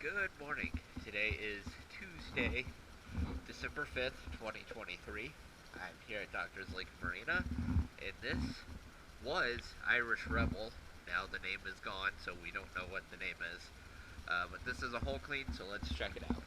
Good morning. Today is Tuesday, December 5th, 2023. I'm here at Doctor's Lake Marina, and this was Irish Rebel. Now the name is gone, so we don't know what the name is. But this is a whole clean, so let's check it out.